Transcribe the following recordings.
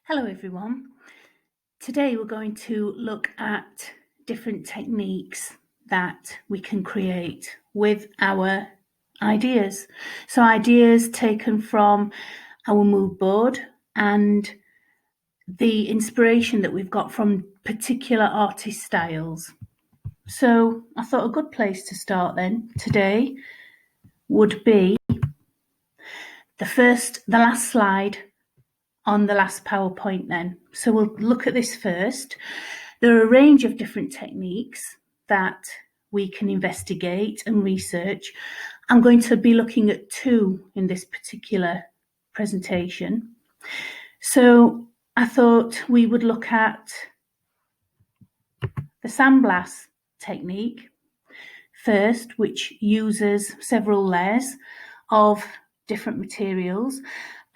Hello everyone. Today we're going to look at different techniques that we can create with our ideas. So ideas taken from our mood board and the inspiration that we've got from particular artist styles. So I thought a good place to start then today would be the last slide on the last PowerPoint then. So we'll look at this first. There are a range of different techniques that we can investigate and research. I'm going to be looking at two in this particular presentation. So I thought we would look at the Blas technique first, which uses several layers of different materials.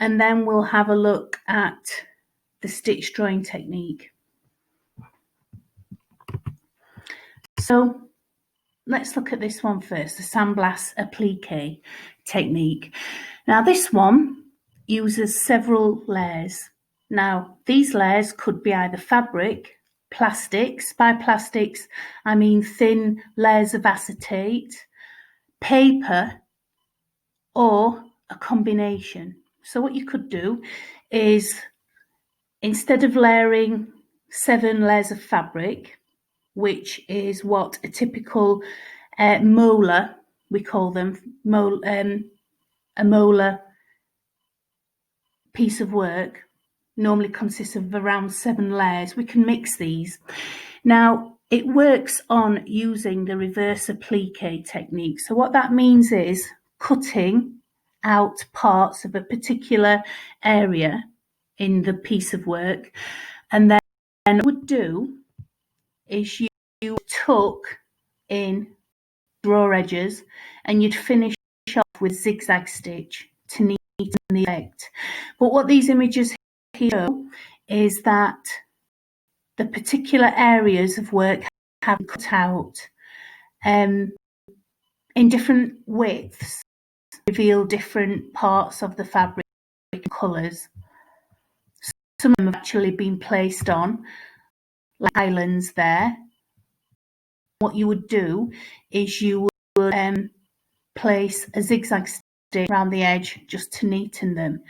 And then we'll have a look at the stitch drawing technique. So let's look at this one first, the Blas Applique technique. Now this one uses several layers. Now these layers could be either fabric, plastics. By plastics, I mean thin layers of acetate, paper, or a combination. So what you could do is, instead of layering 7 layers of fabric, which is what a typical molar, we call them, a molar piece of work normally consists of around 7 layers. We can mix these. Now, it works on using the reverse applique technique. So what that means is cutting out parts of a particular area in the piece of work, and then what you would do is you tuck in raw edges and you'd finish off with zigzag stitch to neaten the effect. But what these images here show is that the particular areas of work have been cut out in different widths, reveal different parts of the fabric and colours. Some of them have actually been placed on like islands there. What you would do is you would place a zigzag stitch around the edge just to neaten them.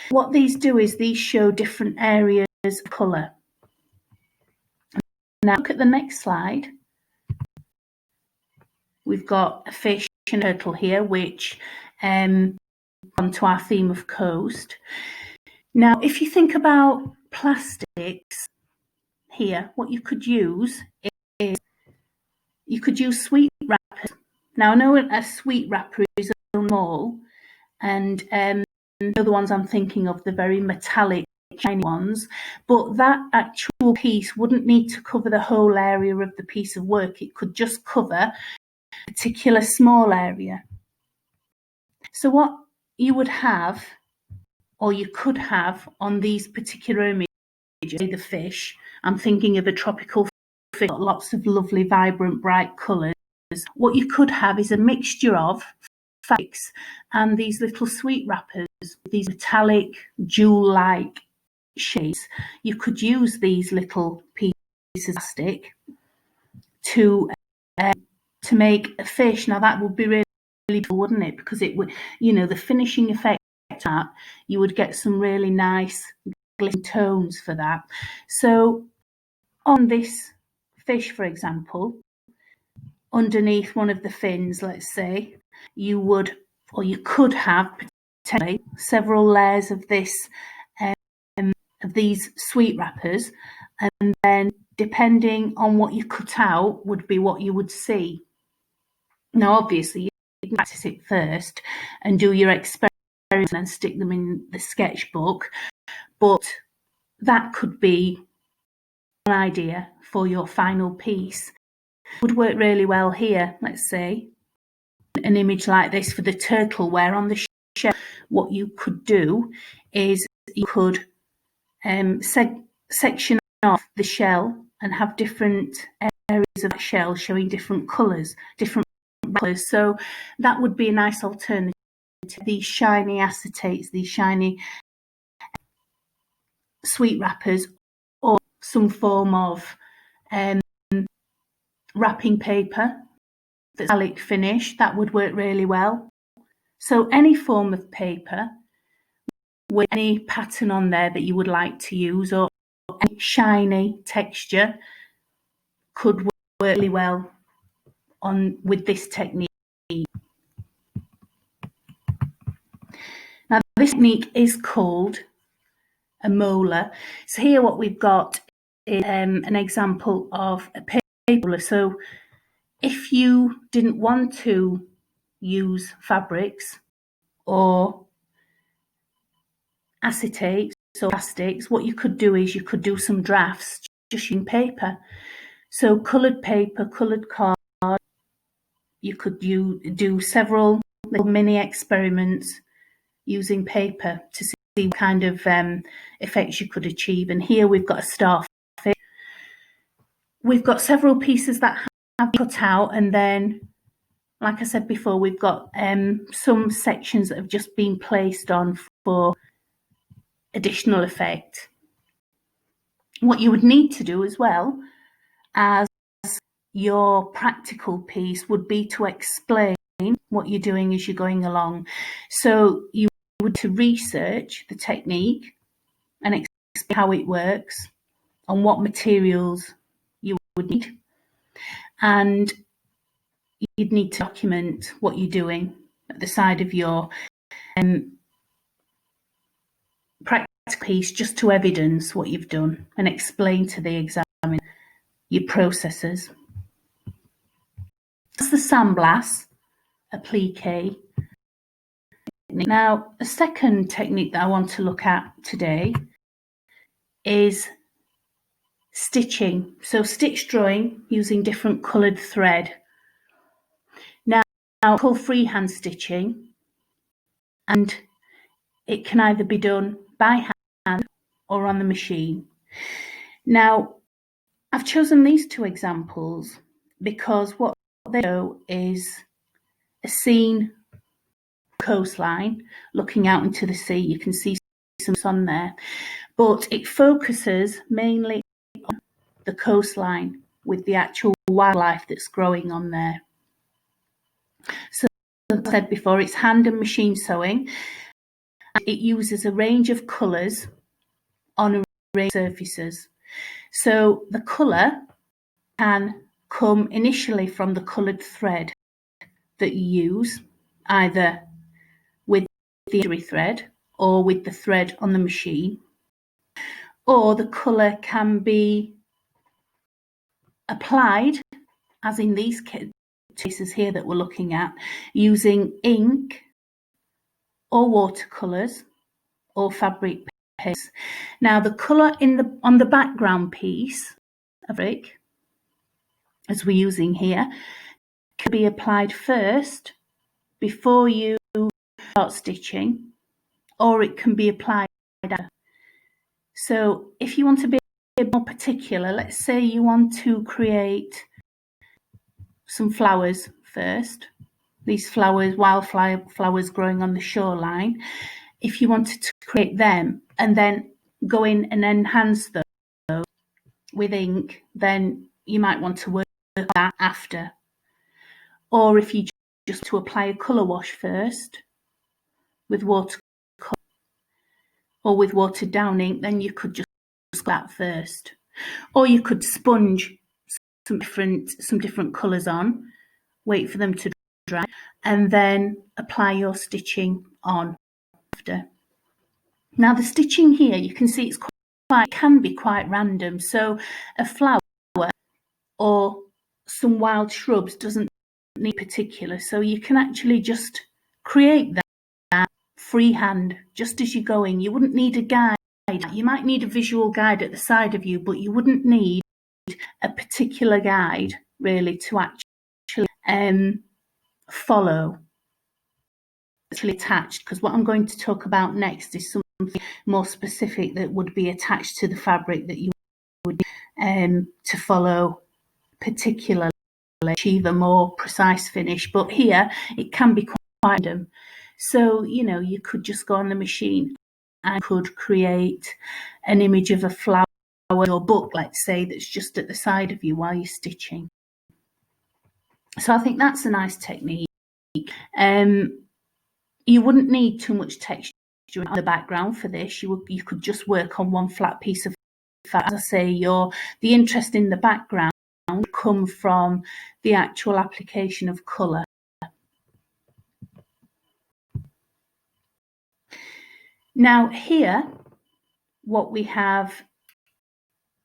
What these do is these show different areas of colour. Now look at the next slide. We've got a fish and a turtle here, which onto our theme of coast. Now, if you think about plastics here, what you could use is you could use sweet wrappers. Now, I know a sweet wrapper is small, and the other ones I'm thinking of, the very metallic, shiny ones, but that actual piece wouldn't need to cover the whole area of the piece of work. It could just cover a particular small area. So what you would have, or you could have on these particular images, the fish, I'm thinking of a tropical fish, lots of lovely, vibrant, bright colours. What you could have is a mixture of fabrics and these little sweet wrappers, these metallic, jewel-like shapes. You could use these little pieces of plastic to make a fish. Now that would be really cool, wouldn't it? Because it would, the finishing effect, that you would get some really nice glittering tones for that. So on this fish, for example, underneath one of the fins, let's say, you would, or you could have potentially several layers of this of these sweet wrappers, and then depending on what you cut out would be what you would see. Now obviously you can practice it first and do your experiments and stick them in the sketchbook, but that could be an idea for your final piece. It would work really well here. Let's say an image like this for the turtle, where on the shell what you could do is you could section off the shell and have different areas of the shell showing different colours, different colours. So that would be a nice alternative. These shiny acetates, these shiny. sweet wrappers or some form of wrapping paper that's metallic finish, that would work really well. So any form of paper with any pattern on there that you would like to use, or any shiny texture, could work really well with this technique. Now this technique is called a molar. So here what we've got is an example of a paper molar. So if you didn't want to use fabrics or acetates or plastics, what you could do is you could do some drafts just using paper. So coloured paper, coloured card, you could do several little mini experiments using paper to see what kind of effects you could achieve. And here we've got a starfish. We've got several pieces that have been cut out, and then, like I said before, we've got some sections that have just been placed on for additional effect. What you would need to do as well as your practical piece would be to explain what you're doing as you're going along. So you would to research the technique and explain how it works and what materials you would need, and you'd need to document what you're doing at the side of your practical piece, just to evidence what you've done and explain to the examiner your processes. That's the sandblast applique. Now, a second technique that I want to look at today is stitching. So stitch drawing using different coloured thread. Now, it's called freehand stitching, and it can either be done by hand or on the machine. Now, I've chosen these two examples because what they show is a scene coastline looking out into the sea. You can see some sun there, but it focuses mainly on the coastline with the actual wildlife that's growing on there. So, as I said before, it's hand and machine sewing. It uses a range of colours on a range of surfaces. So the colour can come initially from the coloured thread that you use, either with the embroidery thread or with the thread on the machine, or the colour can be applied, as in these cases here that we're looking at, using ink or watercolours or fabric paste. Now the colour on the background piece of fabric, as we're using here, can be applied first before you start stitching, or it can be applied after. So if you want to be a bit more particular, let's say you want to create some flowers first, these flowers, wildflower flowers growing on the shoreline. If you wanted to create them and then go in and enhance those with ink, then you might want to work that after. Or if you just to apply a colour wash first with watercolour or with watered down ink, then you could just that first. Or you could sponge some different colours on, wait for them to dry, and then apply your stitching on after. Now the stitching here, you can see can be quite random. So a flower or some wild shrubs doesn't need particular, so you can actually just create that freehand just as you're going. You wouldn't need a guide. You might need a visual guide at the side of you, but you wouldn't need a particular guide really to actually follow, actually attached, because what I'm going to talk about next is something more specific that would be attached to the fabric that you would to follow particularly, achieve a more precise finish. But here it can be quite random. So, you know, you could just go on the machine and could create an image of a flower or book, let's say, that's just at the side of you while you're stitching. So I think that's a nice technique. You wouldn't need too much texture in the background for this. You could just work on one flat piece of fabric. As I say, the interest in the background would come from the actual application of colour. Now here, what we have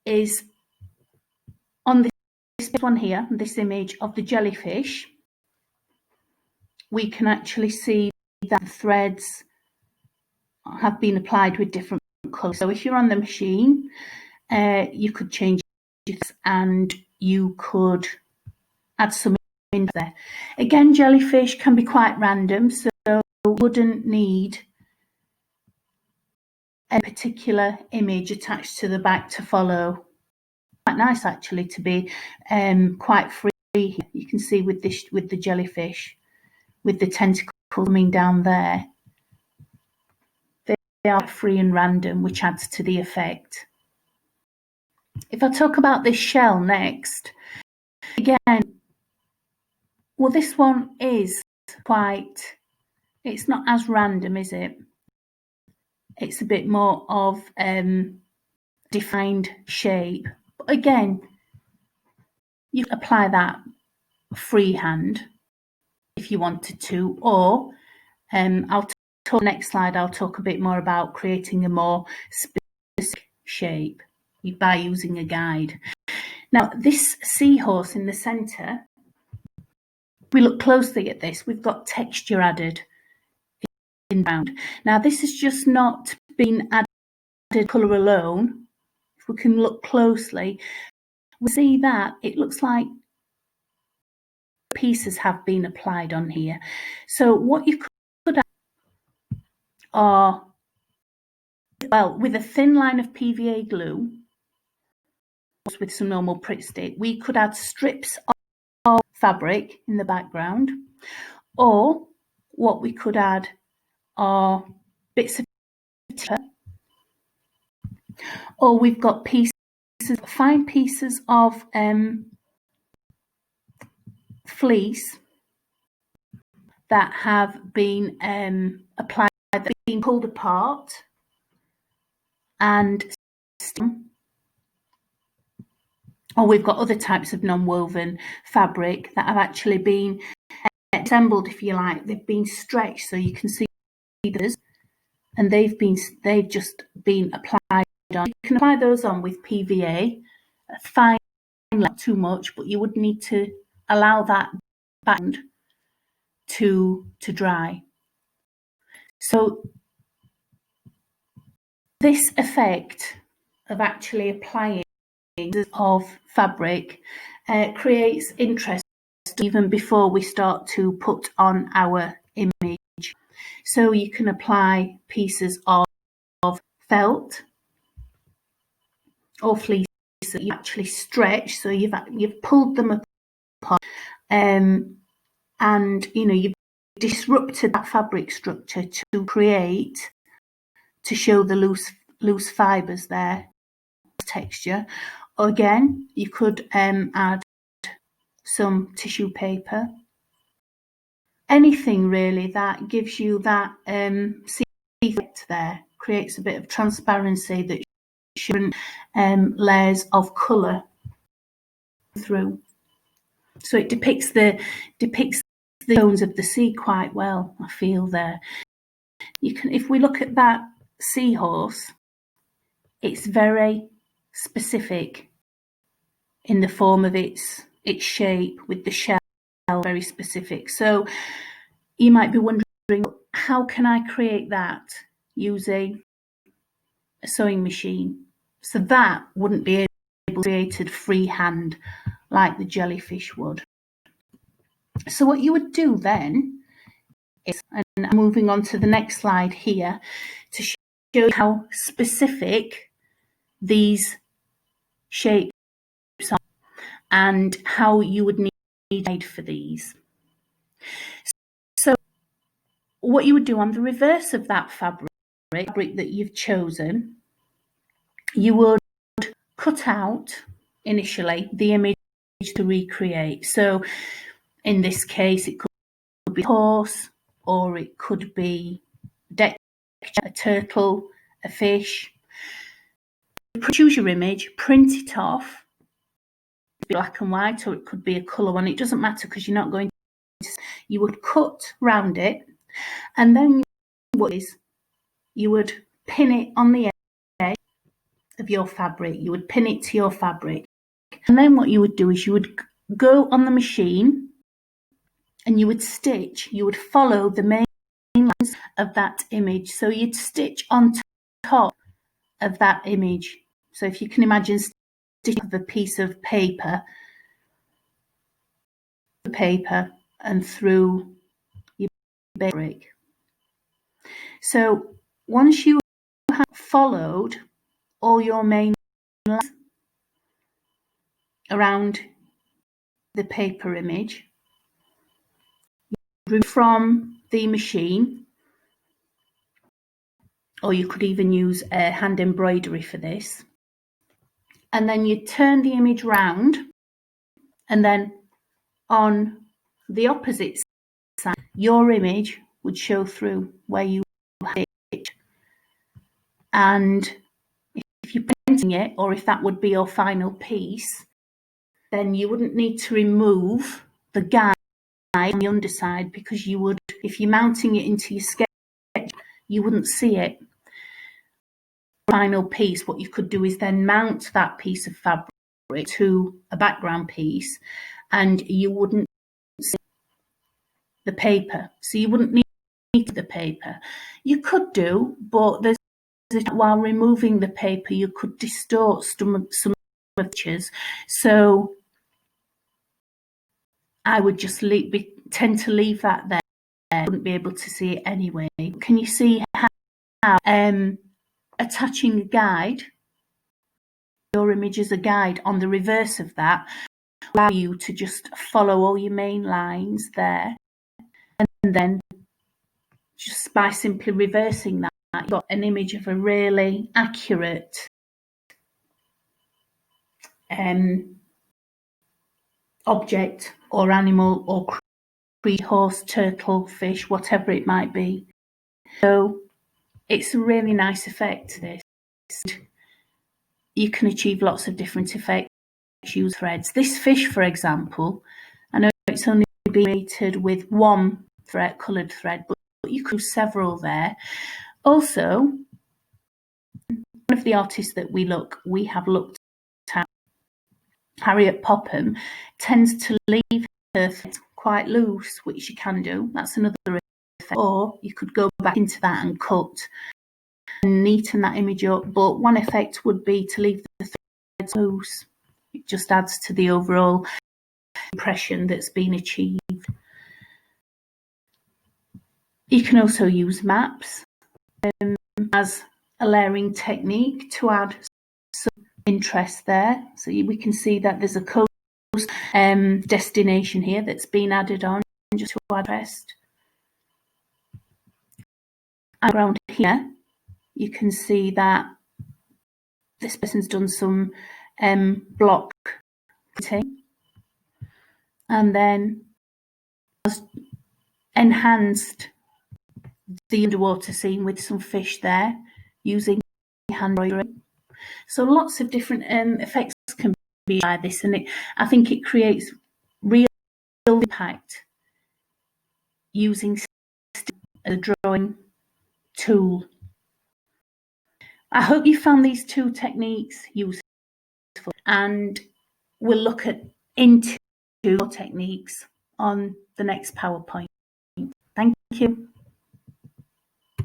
is on this one here, this image of the jellyfish, we can actually see that the threads have been applied with different colours. So if you're on the machine, you could change this and you could add some in there. Again, jellyfish can be quite random, so you wouldn't need a particular image attached to the back to follow. Quite nice actually to be quite free. You can see with the jellyfish, with the tentacle coming down there, they are free and random, which adds to the effect. If I talk about this shell next, again, well, this one is it's not as random, is it? It's a bit more of defined shape. But again, you can apply that freehand if you wanted to, or I'll talk next slide. I'll talk a bit more about creating a more specific shape by using a guide. Now, this seahorse in the centre, if we look closely at this, we've got texture added in the background. Now, this has just not been added colour alone. If we can look closely, we see that it looks like pieces have been applied on here. So what you could add are, well, with a thin line of PVA glue, with some normal Pritt stick, we could add strips of fabric in the background, or what we could add are bits of paper, or we've got fine pieces of fleece that have been applied, that have been pulled apart and or we've got other types of non-woven fabric that have actually been assembled, if you like. They've been stretched so you can see those, and they've just been applied on. You can apply those on with PVA, fine, not too much, but you would need to allow that background to dry. So this effect of actually applying of fabric creates interest even before we start to put on our image. So you can apply pieces of felt or fleece that you actually stretch, so you've pulled them apart, and you've disrupted that fabric structure to show the loose fibers there, texture. Again, you could add some tissue paper, anything really that gives you that effect there, creates a bit of transparency that different layers of colour through. So it depicts the tones of the sea quite well, I feel there. If we look at that seahorse, it's very specific in the form of its shape, with the shell very specific. So you might be wondering, how can I create that using a sewing machine? So that wouldn't be able to be created freehand like the jellyfish would. So what you would do then is, and I'm moving on to the next slide here to show you how specific these shapes are and how you would need a guide for these. So what you would do on the reverse of that fabric, fabric that you've chosen, you would cut out initially the image to recreate. So in this case, it could be a horse, or it could be a turtle, a fish. Choose your image, print it off, black and white, or it could be a colour one. It doesn't matter because you're not going to. You would cut round it, and then what is you would pin it on the edge of your fabric. You would pin it to your fabric, and then what you would do is you would go on the machine and you would stitch. You would follow the main lines of that image. So you'd stitch on top of that image. So if you can imagine stitching a piece of paper and through your fabric. So once you have followed all your main lines around the paper image, from the machine, or you could even use a hand embroidery for this, and then you turn the image round, and then on the opposite side your image would show through where you had it. And if you're printing it, or if that would be your final piece, then you wouldn't need to remove the guide on the underside, because you would, if you're mounting it into your sketch, you wouldn't see it. Final piece, what you could do is then mount that piece of fabric to a background piece, and you wouldn't see the paper. So you wouldn't need the paper. You could do, but there's, while removing the paper, you could distort some pictures. So I would just tend to leave that there. I wouldn't be able to see it anyway. Can you see how attaching a guide, your image as a guide on the reverse of that, allow you to just follow all your main lines there, and then just by simply reversing that, you've got an image of a really accurate object or animal or creature, horse, turtle, fish, whatever it might be. So it's a really nice effect, this. You can achieve lots of different effects. Use threads. This fish, for example, I know it's only been created with one thread, coloured thread, but you could use several there. Also, one of the artists that we have looked at, Harriet Popham, tends to leave her thread quite loose, which you can do. That's another effect. Or you could go back into that and cut and neaten that image up. But one effect would be to leave the threads loose. It just adds to the overall impression that's been achieved. You can also use maps as a layering technique to add some interest there. So we can see that there's a coast destination here that's been added on just to add interest. Around here, you can see that this person's done some block printing, and then has enhanced the underwater scene with some fish there using hand embroidery. So lots of different effects can be by this, and I think it creates real impact using a drawing tool. I hope you found these two techniques useful, and we'll look into more techniques on the next PowerPoint. Thank you.